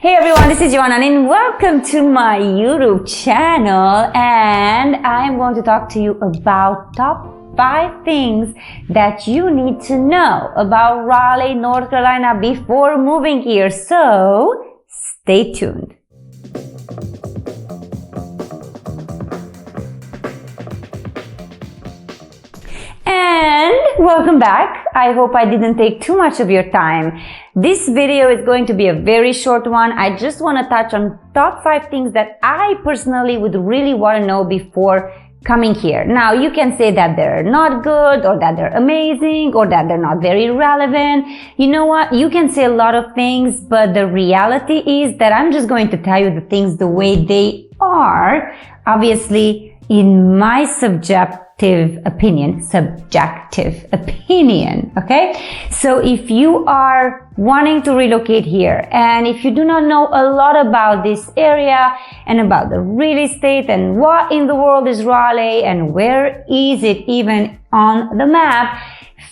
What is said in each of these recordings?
Hey everyone, this is Joanna and welcome to my YouTube channel, and I'm going to talk to you about top 5 things that you need to know about Raleigh, North Carolina before moving here. So stay tuned. And welcome back. I hope I didn't take too much of your time. This video is going to be a very short one. I just want to touch on top 5 things that I personally would really want to know before coming here. Now, you can say that they're not good, or that they're amazing, or that they're not very relevant. You know what? You can say a lot of things, but the reality is that I'm just going to tell you the things the way they are. Obviously, in my subjective opinion, okay? So if you are wanting to relocate here, and if you do not know a lot about this area and about the real estate and what in the world is Raleigh and where is it even on the map,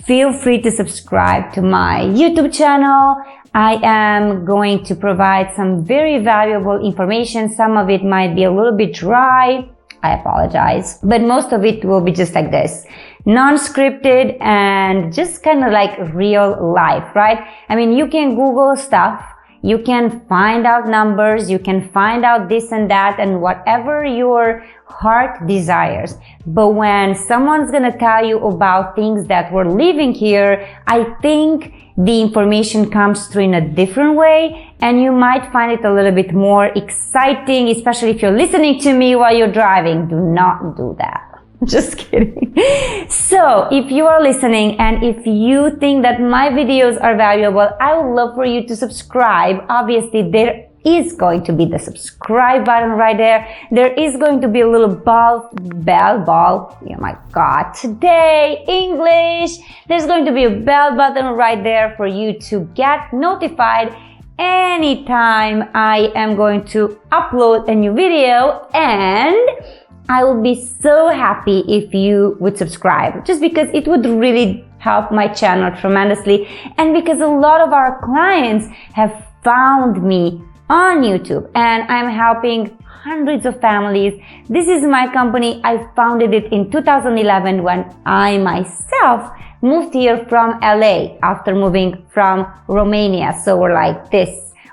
feel free to subscribe to my YouTube channel. I am going to provide some very valuable information. Some of it might be a little bit dry. I apologize, but most of it will be just like this, non-scripted and just kind of like real life, right? I mean, you can Google stuff, you can find out numbers, you can find out this and that and whatever your heart desires. But when someone's gonna tell you about things that we're living here, I think the information comes through in a different way, and you might find it a little bit more exciting, especially if you're listening to me while you're driving. Do not do that. Just kidding. So if you are listening and if you think that my videos are valuable, I would love for you to subscribe. Obviously, there is going to be the subscribe button right there. There is going to be a little bell. Oh my God, today, English. There's going to be a bell button right there for you to get notified anytime I am going to upload a new video, and I would be so happy if you would subscribe, just because it would really help my channel tremendously, and because a lot of our clients have found me on YouTube and I'm helping hundreds of families. This is my company. I founded it in 2011 when I myself moved here from LA after moving from Romania. So we're like this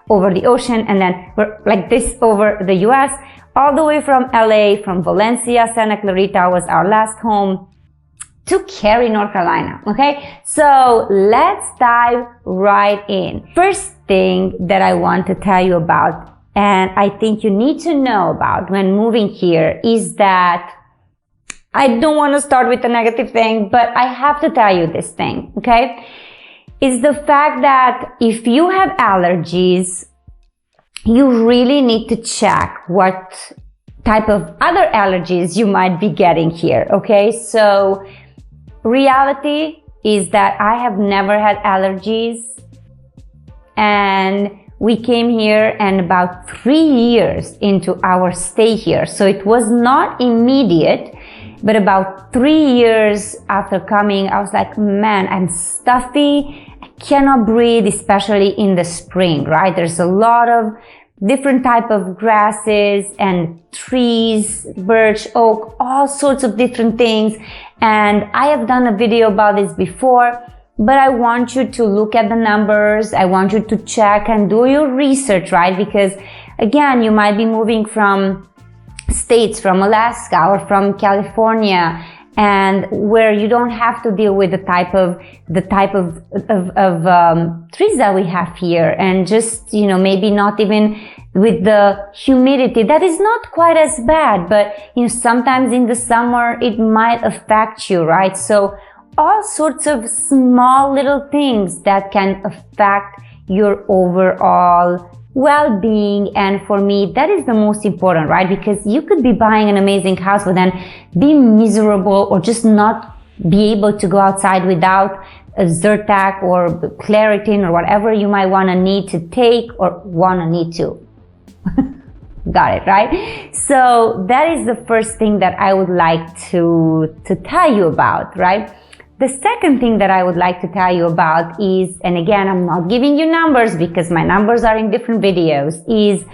over the ocean, and then we're like this over the US, all the way from LA, from Valencia, Santa Clarita was our last home, to Cary, North Carolina. Okay, so let's dive right in. First thing that I want to tell you about, and I think you need to know about when moving here, is that I don't want to start with a negative thing, but I have to tell you this thing, okay? Is the fact that if you have allergies, you really need to check what type of other allergies you might be getting here, okay? So reality is that I have never had allergies, and we came here and about 3 years into our stay here. So it was not immediate, but about 3 years after coming, I was like, man, I'm stuffy. I cannot breathe, especially in the spring, right? There's a lot of different type of grasses and trees, birch, oak, all sorts of different things. And I have done a video about this before, but I want you to look at the numbers. I want you to check and do your research, right? Because again, you might be moving from states, from Alaska or from California, and where you don't have to deal with the type of trees that we have here, and just, you know, maybe not even with the humidity that is not quite as bad, but you know, sometimes in the summer it might affect you, right? So all sorts of small little things that can affect your overall well-being. And for me, that is the most important, right? Because you could be buying an amazing house, but then be miserable or just not be able to go outside without a Zyrtec or Claritin or whatever you might want to need to take or want to need to. Got it, right? So that is the first thing that I would like to tell you about, right? The second thing that I would like to tell you about is, and again, I'm not giving you numbers because my numbers are in different videos, is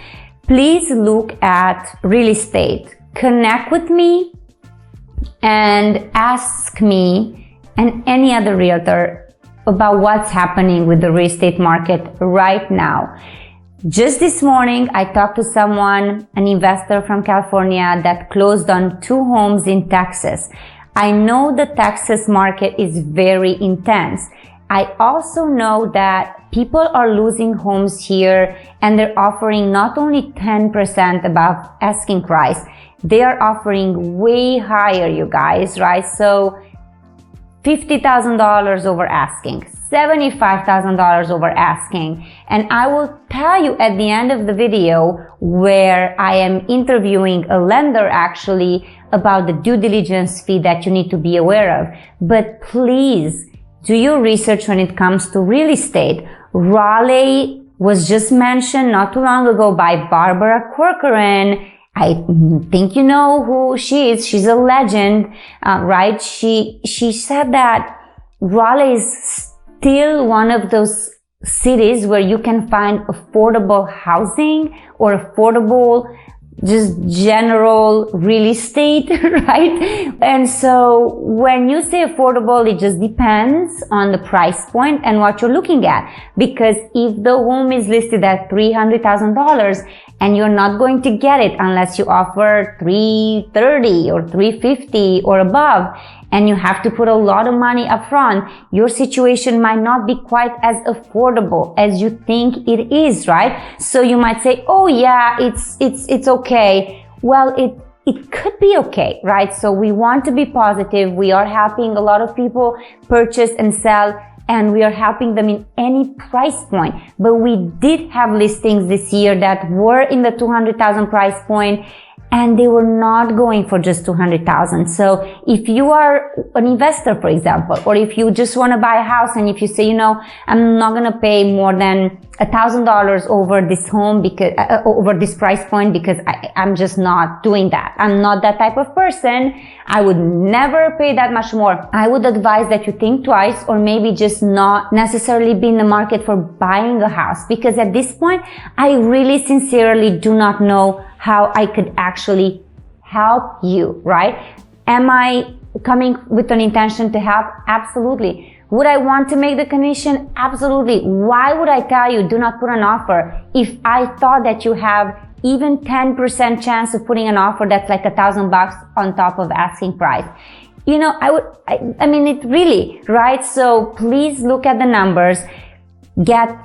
please look at real estate. Connect with me and ask me and any other realtor about what's happening with the real estate market right now. Just this morning, I talked to someone, an investor from California that closed on 2 homes in Texas. I know the Texas market is very intense. I also know that people are losing homes here and they're offering not only 10% above asking price, they are offering way higher, you guys, right? So $50,000 over asking, $75,000 over asking. And I will tell you at the end of the video where I am interviewing a lender actually about the due diligence fee that you need to be aware of. But please do your research when it comes to real estate. Raleigh was just mentioned not too long ago by Barbara Corcoran. I think you know who she is. She's a legend, right? She said that Raleigh is still one of those cities where you can find affordable housing or affordable just general real estate, right? And so when you say affordable, it just depends on the price point and what you're looking at. Because if the home is listed at $300,000 and you're not going to get it unless you offer $330,000 or $350,000 or above, and you have to put a lot of money up front, your situation might not be quite as affordable as you think it is, right? So you might say, oh yeah, it's okay. Well, it could be okay, right? So we want to be positive. We are helping a lot of people purchase and sell, and we are helping them in any price point. But we did have listings this year that were in the $200,000 price point, and they were not going for just $200,000. So if you are an investor, for example, or if you just want to buy a house and if you say, you know, I'm not going to pay more than $1,000 over this home because over this price point because I'm just not doing that. I'm not that type of person. I would never pay that much more. I would advise that you think twice, or maybe just not necessarily be in the market for buying a house, because at this point, I really sincerely do not know how I could actually help you, right? Am I coming with an intention to help? Absolutely. Would I want to make the commission? Absolutely. Why would I tell you do not put an offer if I thought that you have even 10% chance of putting an offer that's like $1,000 on top of asking price? You know, I mean, it really, right? So please look at the numbers, get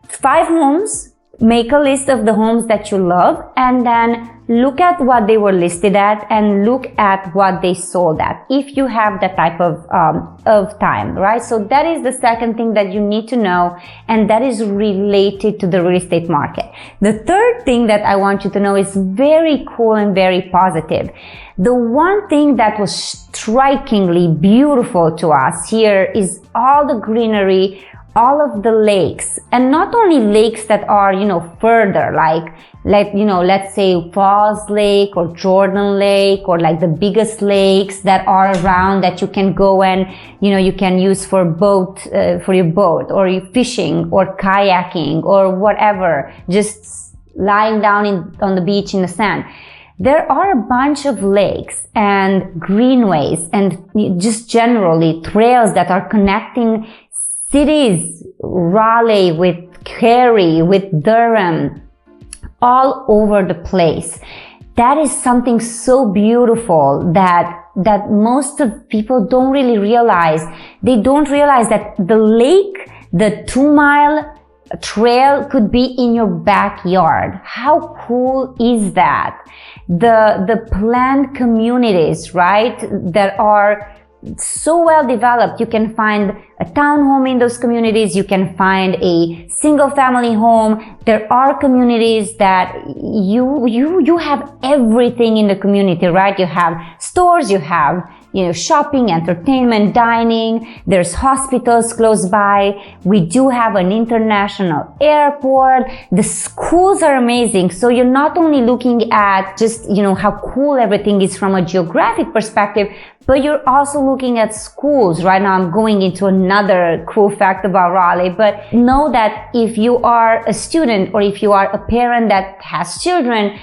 5 homes, make a list of the homes that you love, and then look at what they were listed at and look at what they sold at, if you have that type of time, right? So that is the second thing that you need to know, and that is related to the real estate market. The third thing that I want you to know is very cool and very positive. The one thing that was strikingly beautiful to us here is all the greenery, all of the lakes, and not only lakes that are, you know, further, like, you know, let's say Falls Lake or Jordan Lake, or like the biggest lakes that are around that you can go and, you know, you can use for for your boat, or you fishing or kayaking or whatever, just lying down on the beach in the sand. There are a bunch of lakes and greenways and just generally trails that are connecting cities, Raleigh with Cary, with Durham, all over the place. That is something so beautiful that most of people don't really realize. They don't realize that the lake, the 2-mile trail could be in your backyard. How cool is that? The planned communities, right, that are so well developed. You can find a townhome in those communities. You can find a single family home. There are communities that you have everything in the community, right? You have stores, you have shopping, entertainment, dining. There's hospitals close by. We do have an international airport. The schools are amazing. So you're not only looking at just, how cool everything is from a geographic perspective, but you're also looking at schools. Right now I'm going into another cool fact about Raleigh, but know that if you are a student or if you are a parent that has children,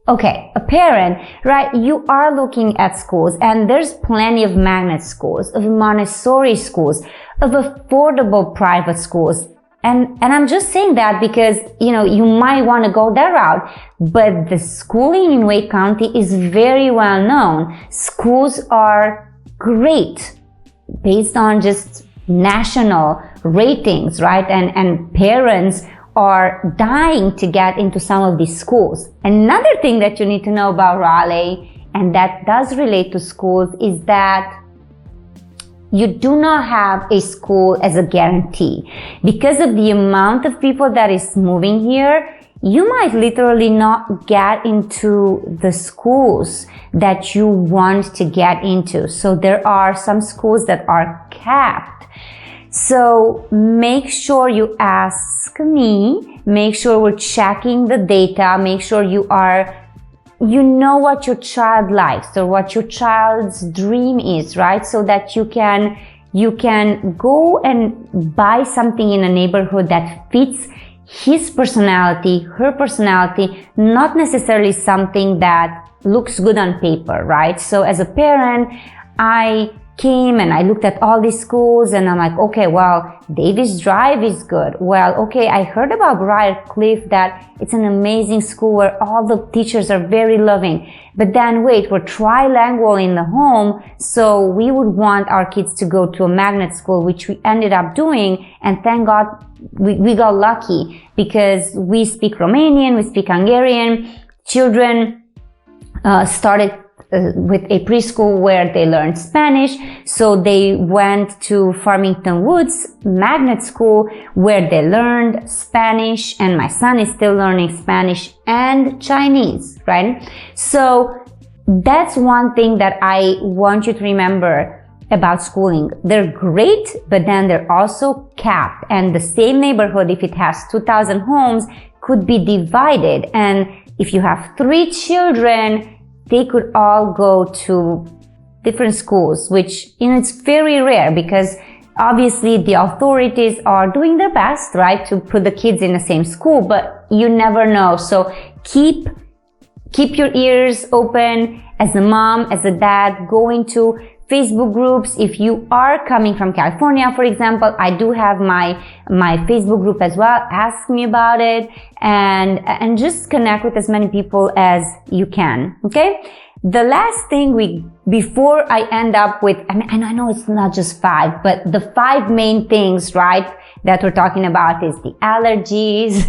okay, a parent, right, you are looking at schools, and there's plenty of magnet schools, of Montessori schools, of affordable private schools. And I'm just saying that because, you might want to go that route, but the schooling in Wake County is very well known. Schools are great based on just national ratings, right? And parents are dying to get into some of these schools. Another thing that you need to know about Raleigh, and that does relate to schools, is that you do not have a school as a guarantee. Because of the amount of people that is moving here, you might literally not get into the schools that you want to get into. So there are some schools that are capped. So make sure you ask me, make sure we're checking the data, make sure you know what your child likes or what your child's dream is, right? So that you can go and buy something in a neighborhood that fits his personality, her personality, not necessarily something that looks good on paper, right? So as a parent, I came and I looked at all these schools and I'm like, okay, well, Davis Drive is good. Well, okay, I heard about Briar Cliff, that it's an amazing school where all the teachers are very loving. But then wait, we're trilingual in the home, so we would want our kids to go to a magnet school, which we ended up doing. And thank God we got lucky because we speak Romanian, we speak Hungarian. Children started with a preschool where they learned Spanish. So they went to Farmington Woods Magnet School where they learned Spanish, and my son is still learning Spanish and Chinese, right? So that's one thing that I want you to remember about schooling. They're great, but then they're also capped, and the same neighborhood, if it has 2,000 homes, could be divided. And if you have 3 children, they could all go to different schools, which, it's very rare because obviously the authorities are doing their best, right, to put the kids in the same school, but you never know. So keep your ears open as a mom, as a dad, go into Facebook groups. If you are coming from California, for example, I do have my Facebook group as well. Ask me about it and just connect with as many people as you can. Okay. The last thing before I end up with, and I know it's not just 5, but the 5 main things, right, that we're talking about is the allergies,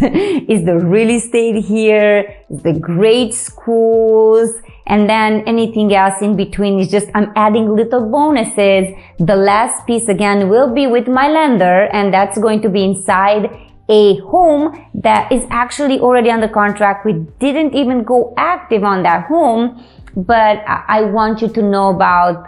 is the real estate here, is the great schools, and then anything else in between is just, I'm adding little bonuses. The last piece again will be with my lender, and that's going to be inside a home that is actually already under contract. We didn't even go active on that home, but I want you to know about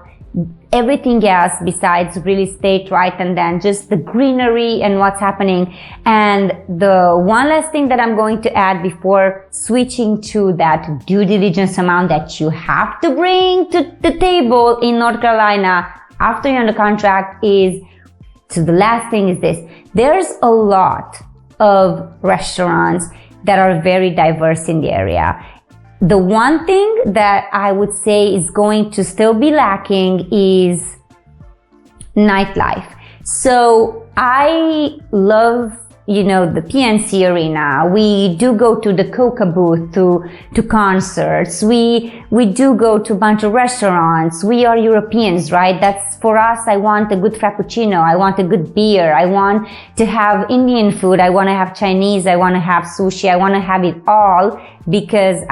everything else besides real estate, right? And then just the greenery and what's happening. And the one last thing that I'm going to add before switching to that due diligence amount that you have to bring to the table in North Carolina after you're under contract is, so the last thing is this. There's a lot of restaurants that are very diverse in the area. The one thing that I would say is going to still be lacking is nightlife. So I love, the PNC arena. We do go to the Coca booth to concerts. We do go to a bunch of restaurants. We are Europeans, right? That's for us. I want a good Frappuccino. I want a good beer. I want to have Indian food. I want to have Chinese. I want to have sushi. I want to have it all because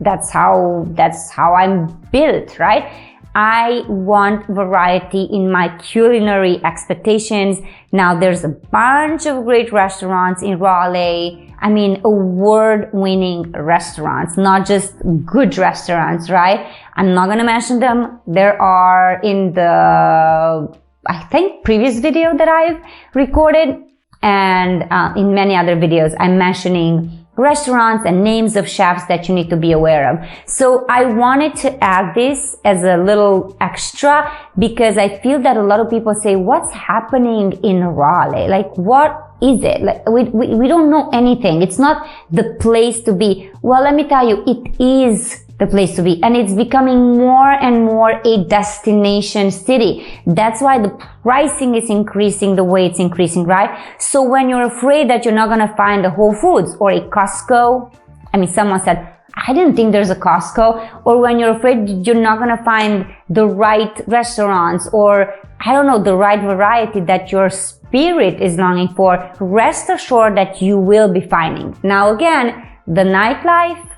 that's how I'm built, right? I want variety in my culinary expectations. Now there's a bunch of great restaurants in Raleigh. I mean, award-winning restaurants, not just good restaurants, right? I'm not gonna mention them. There are in the, I think, previous video that I've recorded, and in many other videos, I'm mentioning restaurants and names of chefs that you need to be aware of. So I wanted to add this as a little extra because I feel that a lot of people say, what's happening in Raleigh? Like, what is it? Like, we don't know anything. It's not the place to be. Well, let me tell you, it is the place to be, and it's becoming more and more a destination city. That's why the pricing is increasing the way it's increasing, right? So when you're afraid that you're not gonna find a Whole Foods or a Costco, I mean, someone said, I didn't think there's a Costco, or when you're afraid you're not gonna find the right restaurants, or I don't know, the right variety that your spirit is longing for, rest assured that you will be finding. Now again, the nightlife,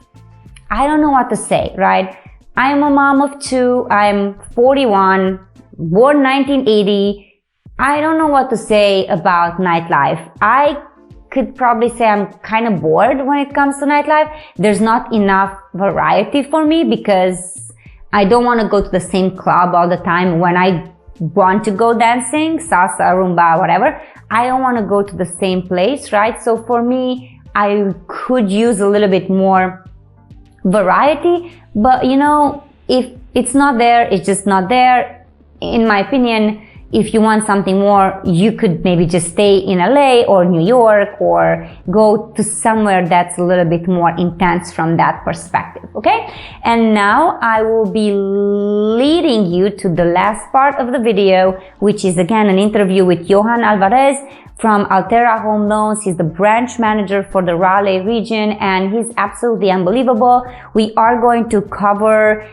I don't know what to say, right? I'm a mom of two. I'm 41, born 1980. I don't know what to say about nightlife. I could probably say I'm kind of bored when it comes to nightlife. There's not enough variety for me because I don't want to go to the same club all the time when I want to go dancing, salsa, rumba, whatever. I don't want to go to the same place, right? So for me, I could use a little bit more variety, but you know, if it's not there, it's just not there. In my opinion, if you want something more, you could maybe just stay in LA or New York or go to somewhere that's a little bit more intense from that perspective, okay? And now I will be leading you to the last part of the video, which is again an interview with Johan Alvarez from Altera Home Loans. He's the branch manager for the Raleigh region, and he's absolutely unbelievable. We are going to cover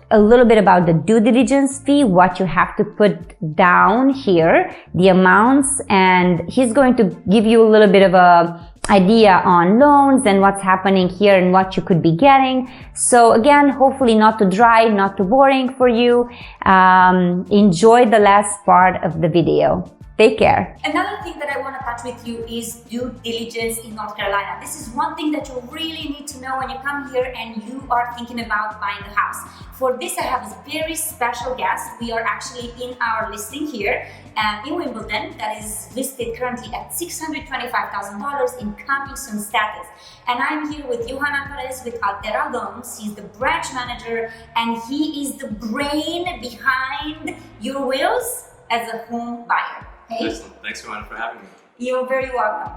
a little bit about the due diligence fee, what you have to put down here, the amounts, and he's going to give you a little bit of a idea on loans and what's happening here and what you could be getting. So again, hopefully not too dry, not too boring for you. Enjoy the last part of the video. Take care. Another thing that I want to touch with you is due diligence in North Carolina. This is one thing that you really need to know when you come here and you are thinking about buying a house. For this, I have a very special guest. We are actually in our listing here in Wimbledon that is listed currently at $625,000 in coming soon status. And I'm here with Johan Alvarez with Altera Loans. He's the branch manager and he is the brain behind your wills as a home buyer. Hey. Thanks so much for having me. You're very welcome.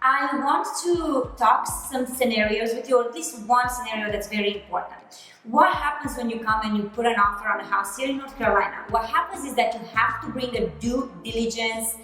I want to talk some scenarios with you, or at least one scenario that's very important. What happens when you come and you put an offer on a house here in North Carolina? What happens is that you have to bring a due diligence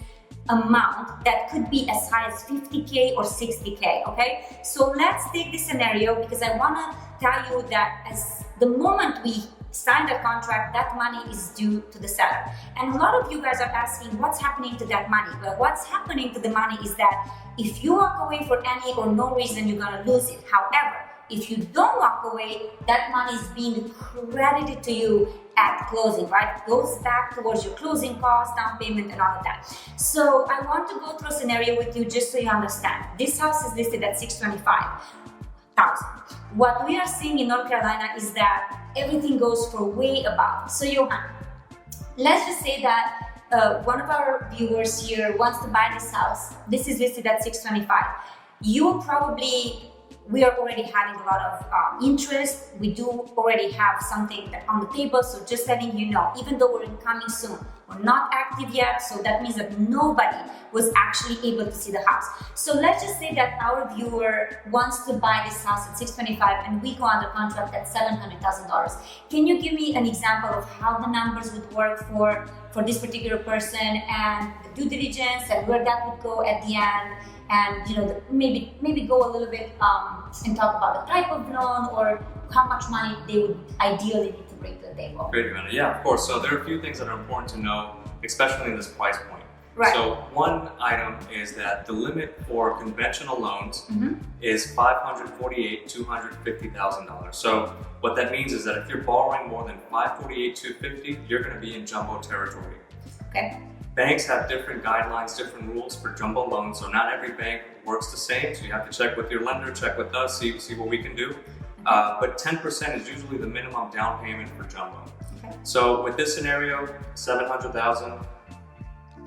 amount that could be as high as $50K or $60K, okay? So let's take this scenario because I want to tell you that as the moment we sign the contract, that money is due to the seller. And a lot of you guys are asking, what's happening to that money? Well, what's happening to the money is that if you walk away for any or no reason, you're gonna lose it. However, if you don't walk away, that money is being credited to you at closing, right? It goes back towards your closing costs, down payment, and all of that. So I want to go through a scenario with you just so you understand. This house is listed at $625,000. What we are seeing in North Carolina is that everything goes for way above. So Johan, let's just say that one of our viewers here wants to buy this house. This is listed at $625,000. We are already having a lot of interest. We do already have something on the table. So just letting you know, even though we're coming soon, we're not active yet. So that means that nobody was actually able to see the house. So let's just say that our viewer wants to buy this house at $625,000 and we go under contract at $700,000. Can you give me an example of how the numbers would work for this particular person and the due diligence and where that would go at the end? And you know, maybe go a little bit and talk about the type of loan or how much money they would ideally need to bring to the table. Great, Amanda. Yeah, of course. So there are a few things that are important to know, especially in this price point. Right. So one item is that the limit for conventional loans is $548,250,000. So what that means is that if you're borrowing more than $548,250, you're going to be in jumbo territory. Okay. Banks have different guidelines, different rules for jumbo loans, so not every bank works the same. So you have to check with your lender, check with us, see what we can do. But 10% is usually the minimum down payment for jumbo. Okay. So with this scenario, $700,000.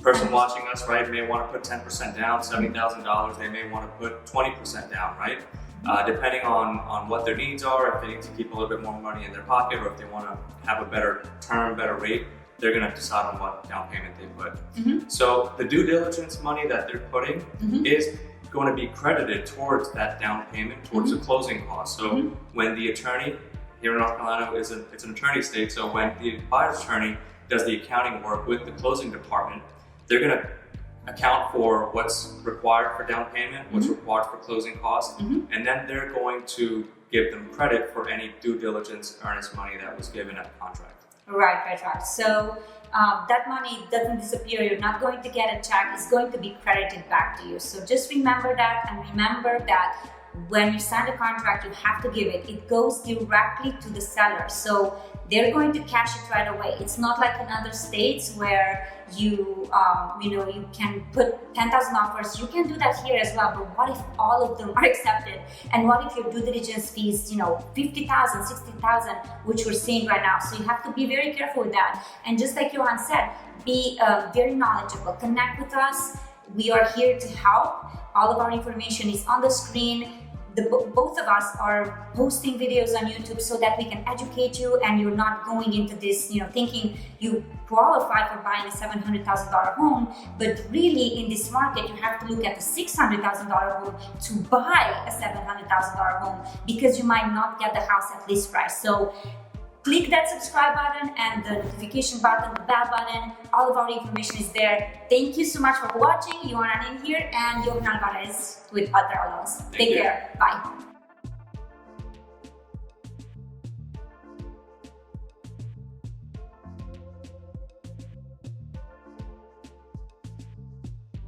Person watching us, right, may want to put 10% down, $70,000. They may want to put 20% down, right? Depending on what their needs are, if they need to keep a little bit more money in their pocket, or if they want to have a better term, better rate, they're going to decide on what down payment they put. So the due diligence money that they're putting is going to be credited towards that down payment, towards the closing cost. So when the attorney, here in North Carolina, it's an attorney state, so when the buyer's attorney does the accounting work with the closing department, they're going to account for what's required for down payment, what's required for closing costs, and then they're going to give them credit for any due diligence earnest money that was given at the contract. Right. So that money doesn't disappear. You're not going to get a check. It's going to be credited back to you. So just remember that, and remember that when you sign a contract, you have to give it. It goes directly to the seller. So they're going to cash it right away. It's not like in other states where you can put 10,000 offers. You can do that here as well, but what if all of them are accepted? And what if your due diligence fees, 50,000, 60,000, which we're seeing right now? So you have to be very careful with that. And just like Johan said, be very knowledgeable. Connect with us. We are here to help. All of our information is on the screen. Both of us are posting videos on YouTube so that we can educate you, and you're not going into this, thinking you qualify for buying a $700,000 home, but really in this market, you have to look at the $600,000 home to buy a $700,000 home, because you might not get the house at list price. So click that subscribe button and the notification button, the bell button. All of our information is there. Thank you so much for watching. Johan in here and Johan Alvarez with Other Loans. Take care. Bye.